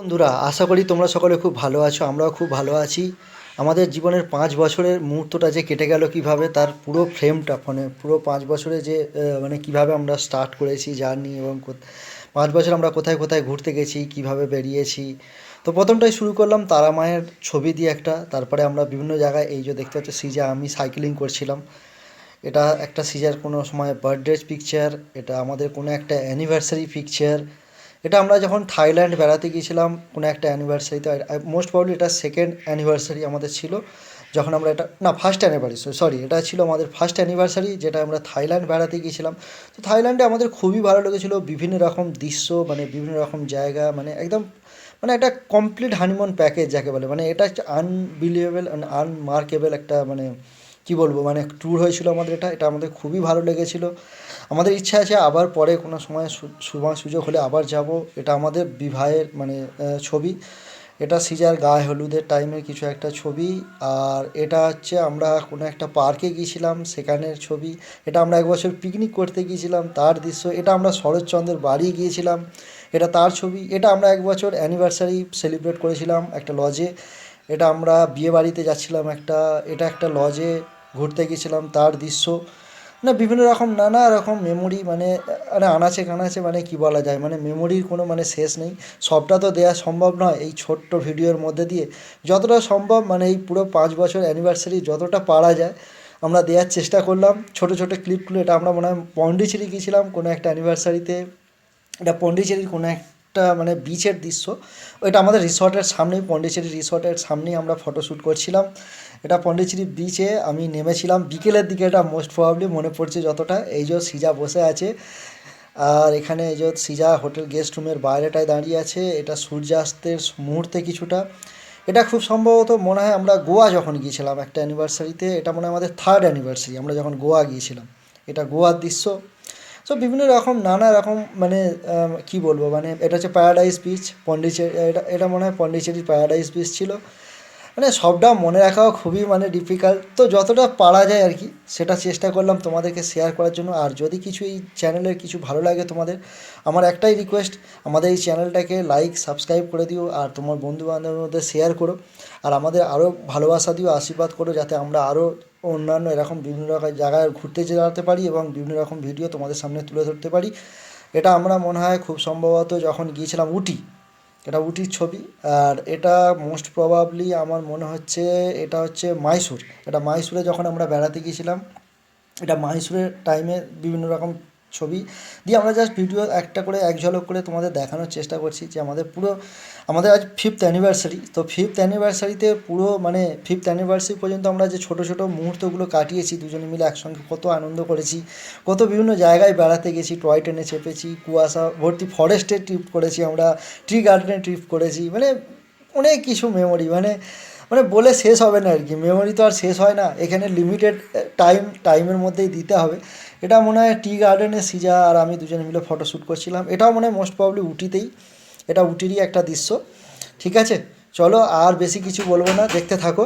বন্ধুরা, আশা করি তোমরা সকলে খুব ভালো আছো। আমরাও খুব ভালো আছি। আমাদের জীবনের 5 বছরের মুহূর্তটা যে কেটে গেল কীভাবে, তার পুরো ফ্রেমটা মানে পুরো 5 বছরে যে মানে কীভাবে আমরা স্টার্ট করেছি জার্নি, এবং 5 বছর আমরা কোথায় কোথায় ঘুরতে গেছি, কীভাবে বেরিয়েছি। তো প্রথমটাই শুরু করলাম তারা মায়ের ছবি দিয়ে একটা। তারপরে আমরা বিভিন্ন জায়গায়, এই যে দেখতে পাচ্ছ সিজা, আমি সাইকেলিং করছিলাম। এটা একটা সিজার কোনো সময় বার্থডে পিকচার, এটা আমাদের কোনো একটা অ্যানিভার্সারি পিকচার। এটা আমরা যখন থাইল্যান্ড বেড়াতে গিয়েছিলাম কোনো একটা অ্যানিভার্সারিতে, মোস্ট প্রবলি এটা সেকেন্ড অ্যানিভার্সারি আমাদের ছিল। যখন আমরা এটা না ফার্স্ট অ্যানিভার্সারি, সরি, এটা ছিল আমাদের ফার্স্ট অ্যানিভার্সারি, যেটা আমরা থাইল্যান্ড বেড়াতে গিয়েছিলাম। তো থাইল্যান্ডে আমাদের খুবই ভালো লেগেছিলো, বিভিন্ন রকম দৃশ্য, মানে বিভিন্ন রকম জায়গা, মানে একদম মানে একটা কমপ্লিট হানিমুন প্যাকেজ যাকে বলে। মানে এটা হচ্ছে আনবিলিভেবল, আনমার্কেবল একটা, মানে কী বলবো, মানে ট্যুর হয়েছিল আমাদের। এটা আমাদের খুবই ভালো লেগেছিলো। আমাদের ইচ্ছা আছে আবার পরে কোনো সময় সময় সুযোগ হলে আবার যাব। এটা আমাদের বিবাহের মানে ছবি। এটা সিজার গায়ে হলুদের টাইমের কিছু একটা ছবি। আর এটা হচ্ছে আমরা কোনো একটা পার্কে গিয়েছিলাম সেখানের ছবি। এটা আমরা এক বছর পিকনিক করতে গিয়েছিলাম তার দৃশ্য। এটা আমরা শরৎচন্দ্রের বাড়ি গিয়েছিলাম, এটা তার ছবি। এটা আমরা এক বছর অ্যানিভার্সারি সেলিব্রেট করেছিলাম একটা লজে। এটা আমরা বিয়ে বাড়িতে যাচ্ছিলাম একটা, এটা একটা লজে ঘুরতে গিয়েছিলাম তার দৃশ্য। না বিভিন্ন রকম নানা রকম মেমোরি, মানে মানে আনাচে কানাচে, মানে কি বলা যায়, মানে মেমোরির কোনো মানে শেষ নেই। সবটা তো দেওয়া সম্ভব নয় এই ছোট্ট ভিডিওর মধ্যে দিয়ে। যতটা সম্ভব মানে এই পুরো 5 বছর অ্যানিভার্সারি যতটা পারা যায় আমরা দেওয়ার চেষ্টা করলাম, ছোটো ছোটো ক্লিপগুলো। এটা আমরা মনে হয় পন্ডিচেরি গিয়েছিলাম কোনো একটা অ্যানিভার্সারিতে। এটা পন্ডিচেরির কোনো একটা মানে বিচের দৃশ্য। ওইটা আমাদের রিসর্টের সামনেই, পন্ডিচেরি রিসর্টের সামনেই আমরা ফটোশ্যুট করছিলাম। এটা পন্ডিচেরি বিচে আমি নেমেছিলাম বিকেলের দিকে, এটা মোস্ট প্রবাবলি মনে পড়ছে যতটা। এই যে সিজা বসে আছে, আর এখানে এই যে সিজা হোটেল গেস্ট রুমের বাইরেটায় দাঁড়িয়ে আছে। এটা সূর্যাস্তের মুহূর্তে কিছুটা। এটা খুব সম্ভবত মনে হয় আমরা গোয়া যখন গিয়েছিলাম একটা অ্যানিভার্সারিতে, এটা মনে হয় আমাদের থার্ড অ্যানিভার্সারি আমরা যখন গোয়া গিয়েছিলাম। এটা গোয়ার দৃশ্য। সো বিভিন্ন রকম নানা রকম, মানে কী বলবো, মানে এটা হচ্ছে প্যারাডাইস বিচ পন্ডিচেরি। এটা এটা মনে হয় পন্ডিচেরির প্যারাডাইস বিচ ছিল। মানে সবটা মনে রাখাও খুবই মানে ডিফিকাল্ট। তো যতটা পারা যায় আর কি সেটা চেষ্টা করলাম তোমাদেরকে শেয়ার করার জন্য। আর যদি কিছু এই চ্যানেলের কিছু ভালো লাগে তোমাদের, আমার একটাই রিকোয়েস্ট, আমাদের এই চ্যানেলটাকে লাইক সাবস্ক্রাইব করে দিও, আর তোমার বন্ধুবান্ধবের মধ্যে শেয়ার করো। আর আমাদের আরও ভালোবাসা দিও, আশীর্বাদ করো, যাতে আমরা আরও অন্যান্য এরকম বিভিন্ন রকম জায়গায় ঘুরতে যেতে পারি এবং বিভিন্ন রকম ভিডিও তোমাদের সামনে তুলে ধরতে পারি। এটা আমরা মনে হয় খুব সম্ভবত যখন গিয়েছিলাম উটি, এটা উটির ছবি। আর এটা মোস্ট প্রবাবলি আমার মনে হচ্ছে এটা হচ্ছে মাইসোর। এটা মাইসোরে যখন আমরা বেড়াতে গিয়েছিলাম, এটা মাইসোরের টাইমে বিভিন্ন রকম ছবি দিয়ে আমরা জাস্ট ভিডিও একটা করে এক ঝলক করে তোমাদের দেখানোর চেষ্টা করছি যে আমাদের আজ 5th অ্যানিভার্সারি। তো 5th অ্যানিভার্সারিতে পুরো মানে 5th অ্যানিভার্সারি পর্যন্ত আমরা যে ছোটো ছোটো মুহূর্তগুলো কাটিয়েছি দুজনে মিলে একসঙ্গে, কত আনন্দ করেছি, কত বিভিন্ন জায়গায় বেড়াতে গেছি, টয় ট্রেনে চেপেছি, কুয়াশা ভর্তি ফরেস্টে ট্রিপ করেছি আমরা, ট্রি গার্ডেনে ট্রিপ করেছি, মানে অনেক কিছু মেমোরি, মানে মানে বলে শেষ হবে না আর কি। মেমোরি তো আর শেষ হয় না, এখানে লিমিটেড টাইমের মধ্যেই দিতে হবে। এটা মনে হয় টি গার্ডেনে সিজা আর আমি দুজনে মিলে ফটোশ্যুট করছিলাম। এটাও মনে হয় মোস্ট প্রবলি উটিতেই, এটা উটিরই একটা দৃশ্য। ঠিক আছে, চলো আর বেশি কিছু বলবো না, দেখতে থাকো।